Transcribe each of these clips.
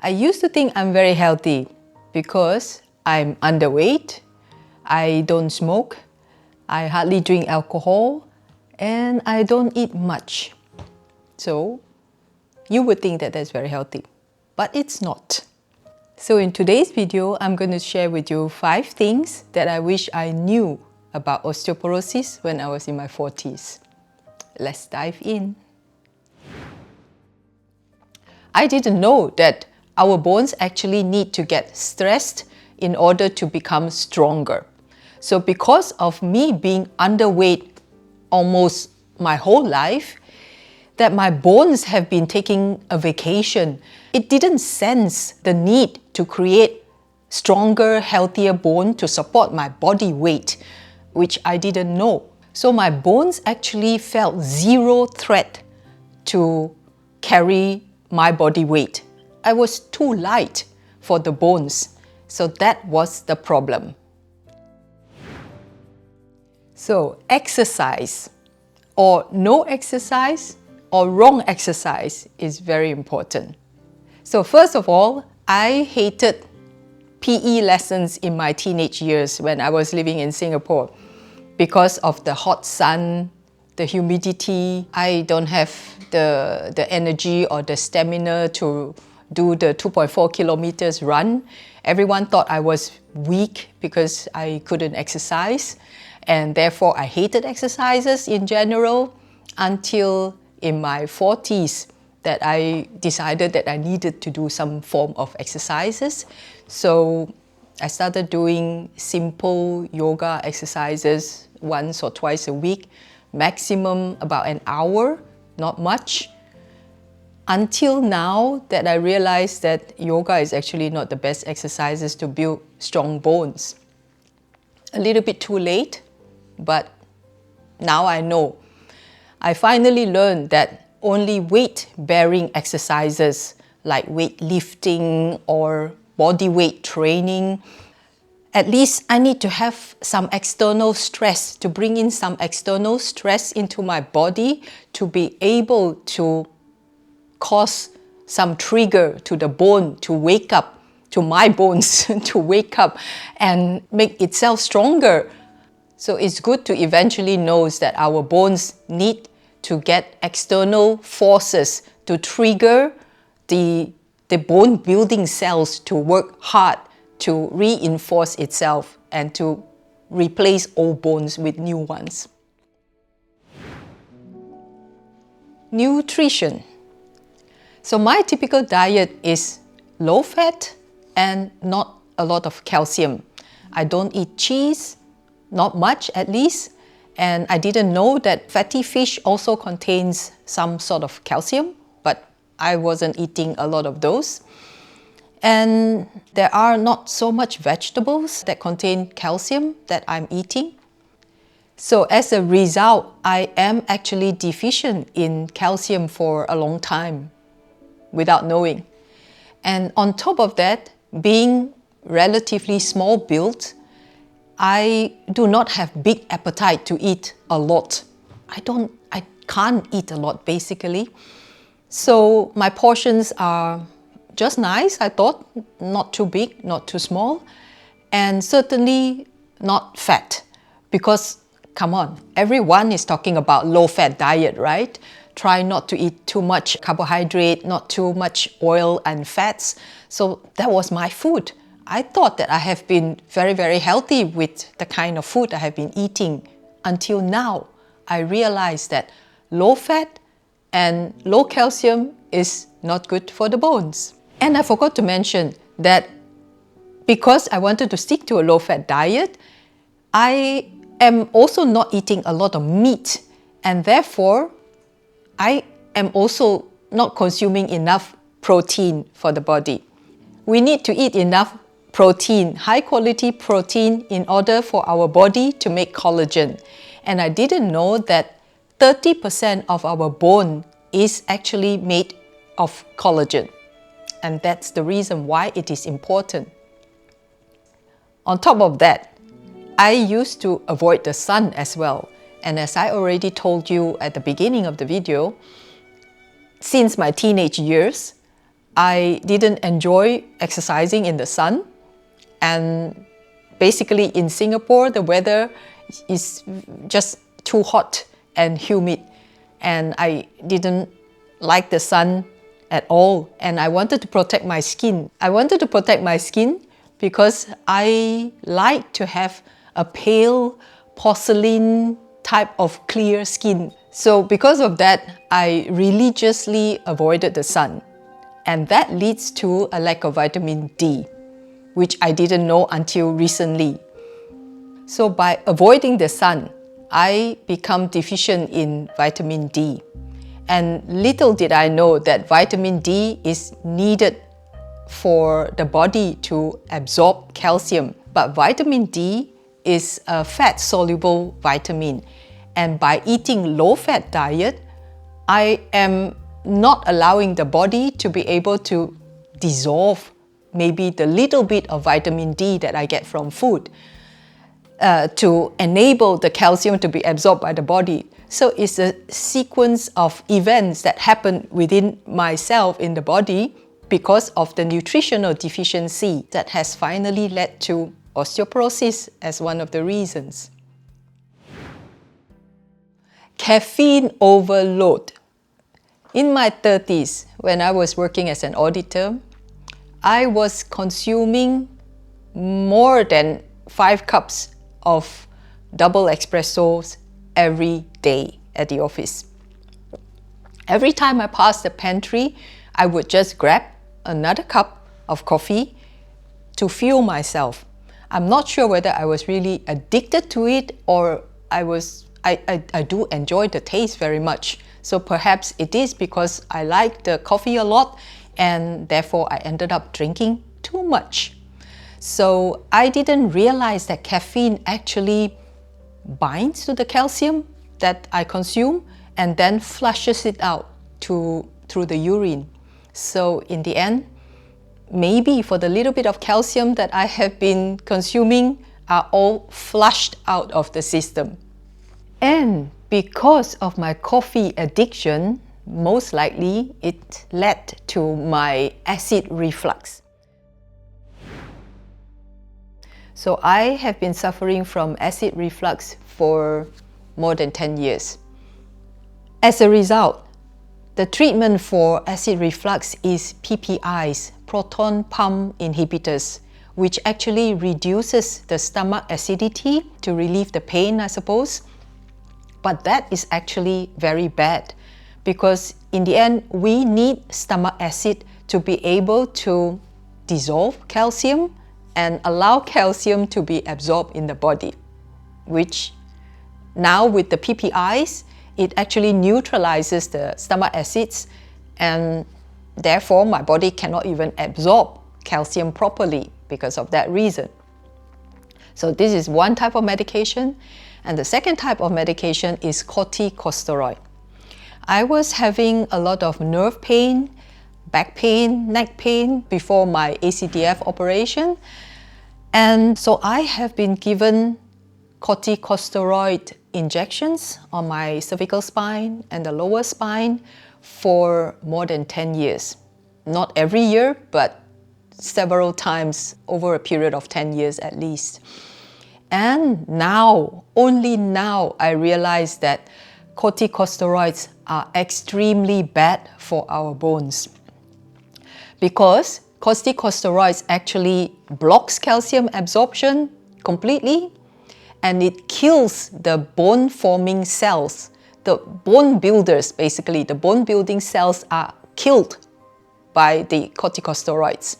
I used to think I'm very healthy because I'm underweight, I don't smoke, I hardly drink alcohol, and I don't eat much. So you would think that that's very healthy, but it's not. So in today's video, I'm going to share with you 5 things that I wish I knew about osteoporosis when I was in my 40s. Let's dive in. I didn't know that our bones actually need to get stressed in order to become stronger. So because of me being underweight almost my whole life, that my bones have been taking a vacation. It didn't sense the need to create stronger, healthier bone to support my body weight, which I didn't know. So my bones actually felt zero threat to carry my body weight. I was too light for the bones. So that was the problem. So exercise or no exercise or wrong exercise is very important. So first of all, I hated PE lessons in my teenage years when I was living in Singapore because of the hot sun, the humidity. I don't have the energy or the stamina to do the 2.4 kilometers run. Everyone thought I was weak because I couldn't exercise, and therefore I hated exercises in general until in my 40s that I decided that I needed to do some form of exercises. So I started doing simple yoga exercises once or twice a week, maximum about an hour, not much. Until now that I realized that yoga is actually not the best exercises to build strong bones. A little bit too late, but now I know. I finally learned that only weight-bearing exercises like weightlifting or body weight training, at least I need to have some external stress, to bring in some external stress into my body to be able to cause some trigger to the bone to wake up, to my bones to wake up and make itself stronger. So it's good to eventually know that our bones need to get external forces to trigger the bone building cells to work hard to reinforce itself and to replace old bones with new ones. Nutrition. So my typical diet is low fat and not a lot of calcium. I don't eat cheese, not much at least, and I didn't know that fatty fish also contains some sort of calcium, but I wasn't eating a lot of those. And there are not so much vegetables that contain calcium that I'm eating. So as a result, I am actually deficient in calcium for a long time without knowing. And on top of that, being relatively small built, I do not have big appetite to eat a lot. I can't eat a lot basically. So my portions are just nice, I thought, not too big, not too small, and certainly not fat. Because come on, everyone is talking about low-fat diet, right? Try not to eat too much carbohydrate, not too much oil and fats. So that was my food. I thought that I have been very, very healthy with the kind of food I have been eating until now. I realized that low fat and low calcium is not good for the bones. And I forgot to mention that because I wanted to stick to a low-fat diet, I am also not eating a lot of meat, and therefore I am also not consuming enough protein for the body. We need to eat enough protein, high quality protein, in order for our body to make collagen. And I didn't know that 30% of our bone is actually made of collagen. And that's the reason why it is important. On top of that, I used to avoid the sun as well. And as I already told you at the beginning of the video, since my teenage years, I didn't enjoy exercising in the sun, and basically in Singapore the weather is just too hot and humid, and I didn't like the sun at all, and I wanted to protect my skin. I wanted to protect my skin because I like to have a pale porcelain type of clear skin. So because of that, I religiously avoided the sun, and that leads to a lack of vitamin D, which I didn't know until recently. So by avoiding the sun, I become deficient in vitamin D. And little did I know that vitamin D is needed for the body to absorb calcium. But vitamin D is a fat-soluble vitamin. And by eating low-fat diet, I am not allowing the body to be able to dissolve maybe the little bit of vitamin D that I get from food to enable the calcium to be absorbed by the body. So it's a sequence of events that happen within myself in the body because of the nutritional deficiency that has finally led to osteoporosis as one of the reasons. Caffeine overload. In my 30s, when I was working as an auditor, I was consuming more than 5 cups of double espressos every day at the office. Every time I passed the pantry, I would just grab another cup of coffee to fuel myself. I'm not sure whether I was really addicted to it or I do enjoy the taste very much. So perhaps it is because I like the coffee a lot and therefore I ended up drinking too much. So I didn't realize that caffeine actually binds to the calcium that I consume and then flushes it out through the urine. So in the end, maybe for the little bit of calcium that I have been consuming are all flushed out of the system. And because of my coffee addiction, most likely it led to my acid reflux. So I have been suffering from acid reflux for more than 10 years. As a result, the treatment for acid reflux is PPIs, proton pump inhibitors, which actually reduces the stomach acidity to relieve the pain, I suppose. But that is actually very bad because in the end, we need stomach acid to be able to dissolve calcium and allow calcium to be absorbed in the body, which now with the PPIs, it actually neutralizes the stomach acids and therefore my body cannot even absorb calcium properly because of that reason. So this is one type of medication. And the second type of medication is corticosteroid. I was having a lot of nerve pain, back pain, neck pain before my ACDF operation. And so I have been given corticosteroid injections on my cervical spine and the lower spine for more than 10 years. Not every year, but several times over a period of 10 years at least. And now, only now, I realize that corticosteroids are extremely bad for our bones. Because corticosteroids actually blocks calcium absorption completely and it kills the bone-forming cells. The bone builders, basically, the bone-building cells are killed by the corticosteroids.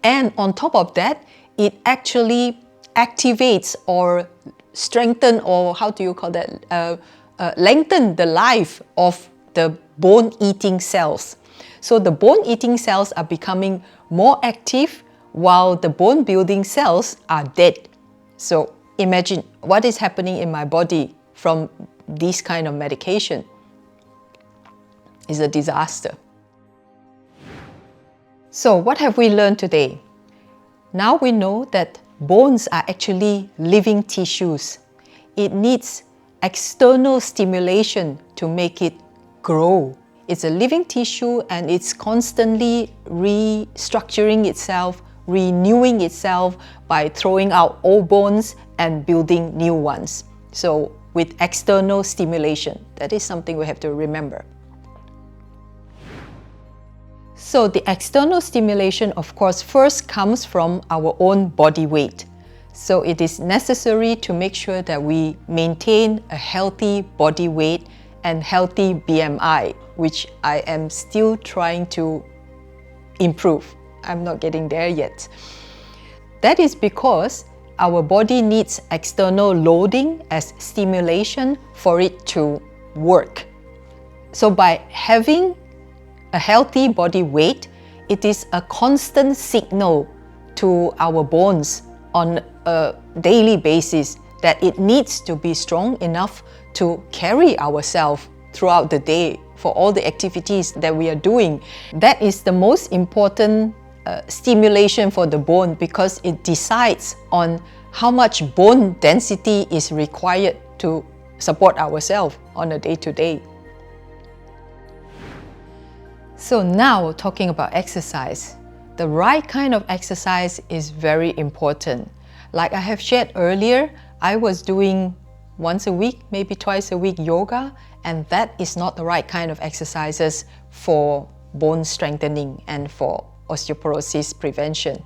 And on top of that, it actually activates or strengthen, or how do you call that, lengthen the life of the bone-eating cells. So the bone-eating cells are becoming more active while the bone-building cells are dead. So imagine what is happening in my body from this kind of medication. It's a disaster. So what have we learned today? Now we know that bones are actually living tissues. It needs external stimulation to make it grow. It's a living tissue and it's constantly restructuring itself, renewing itself by throwing out old bones and building new ones. So with external stimulation, that is something we have to remember. So the external stimulation, of course, first comes from our own body weight. So it is necessary to make sure that we maintain a healthy body weight and healthy BMI, which I am still trying to improve. I'm not getting there yet. That is because our body needs external loading as stimulation for it to work. So by having a healthy body weight, it is a constant signal to our bones on a daily basis that it needs to be strong enough to carry ourselves throughout the day for all the activities that we are doing. That is the most important stimulation for the bone, because it decides on how much bone density is required to support ourselves on a day-to-day. So now, talking about exercise, the right kind of exercise is very important. Like I have shared earlier, I was doing once a week, maybe twice a week yoga, and that is not the right kind of exercises for bone strengthening and for osteoporosis prevention.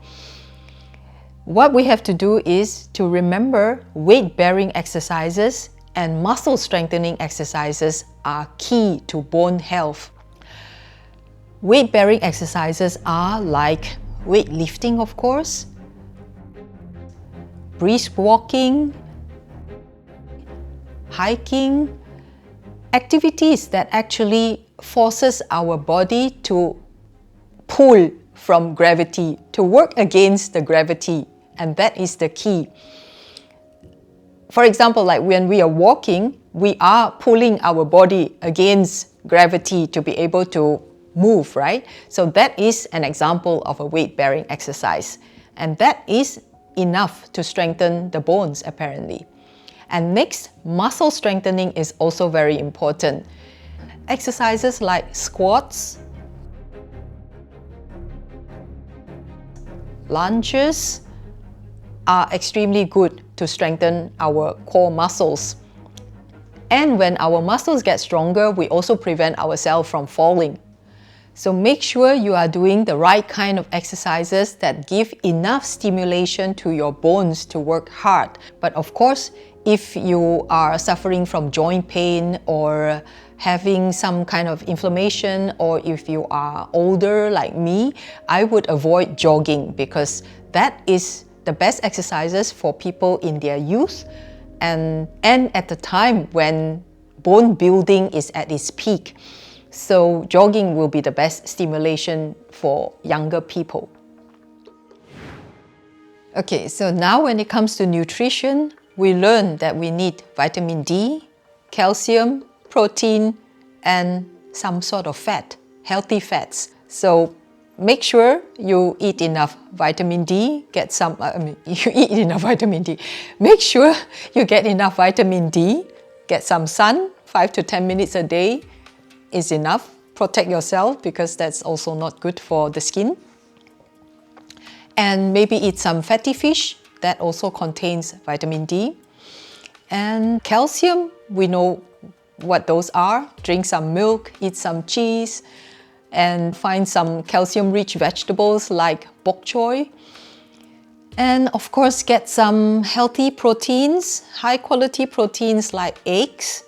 What we have to do is to remember weight-bearing exercises and muscle strengthening exercises are key to bone health. Weight-bearing exercises are like weightlifting, of course, brisk walking, hiking, activities that actually forces our body to pull from gravity, to work against the gravity, and that is the key. For example, like when we are walking, we are pulling our body against gravity to be able to move, right? So that is an example of a weight-bearing exercise, and that is enough to strengthen the bones apparently. And next, muscle strengthening is also very important. Exercises like squats, lunges are extremely good to strengthen our core muscles. And when our muscles get stronger, we also prevent ourselves from falling. So make sure you are doing the right kind of exercises that give enough stimulation to your bones to work hard. But of course, if you are suffering from joint pain or having some kind of inflammation, or if you are older like me, I would avoid jogging, because that is the best exercises for people in their youth and at the time when bone building is at its peak. So jogging will be the best stimulation for younger people. Okay, so now when it comes to nutrition, we learn that we need vitamin D, calcium, protein, and some sort of fat, healthy fats. So make sure you eat enough vitamin D, you eat enough vitamin D. Make sure you get enough vitamin D, get some sun, 5 to 10 minutes a day is enough. Protect yourself, because that's also not good for the skin. And maybe eat some fatty fish that also contains vitamin D. And calcium, we know what those are. Drink some milk, eat some cheese, and find some calcium-rich vegetables like bok choy. And of course, get some healthy proteins, high-quality proteins like eggs,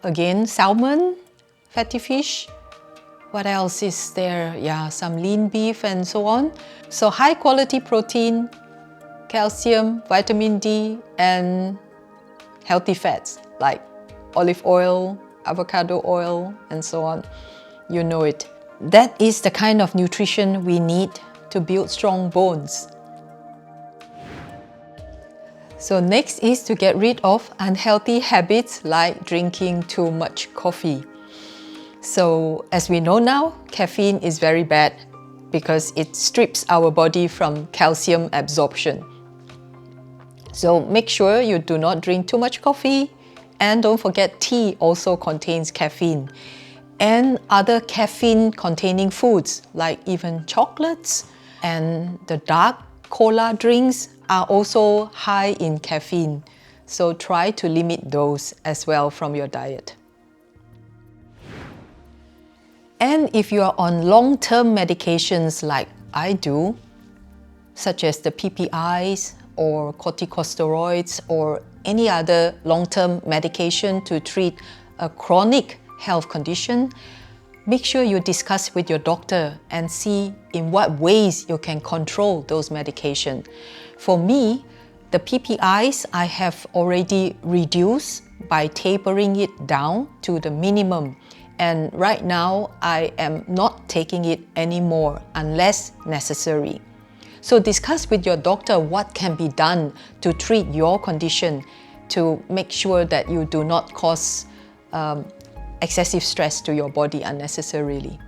again, salmon, fatty fish. What else is there? Yeah, some lean beef and so on. So high-quality protein, calcium, vitamin D, and healthy fats like olive oil, avocado oil, and so on. You know it. That is the kind of nutrition we need to build strong bones. So next is to get rid of unhealthy habits like drinking too much coffee. So as we know now, caffeine is very bad because it strips our body from calcium absorption. So make sure you do not drink too much coffee, and don't forget tea also contains caffeine. and other caffeine containing foods like even chocolates and the dark cola drinks are also high in caffeine. So try to limit those as well from your diet. And if you are on long-term medications like I do, such as the PPIs or corticosteroids or any other long-term medication to treat a chronic health condition, make sure you discuss with your doctor and see in what ways you can control those medications. For me, the PPIs I have already reduced by tapering it down to the minimum. And right now, I am not taking it anymore unless necessary. So discuss with your doctor what can be done to treat your condition to make sure that you do not cause excessive stress to your body unnecessarily.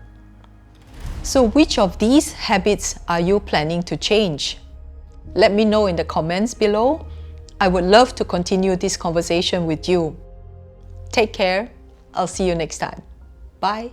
So which of these habits are you planning to change? Let me know in the comments below. I would love to continue this conversation with you. Take care. I'll see you next time. Bye.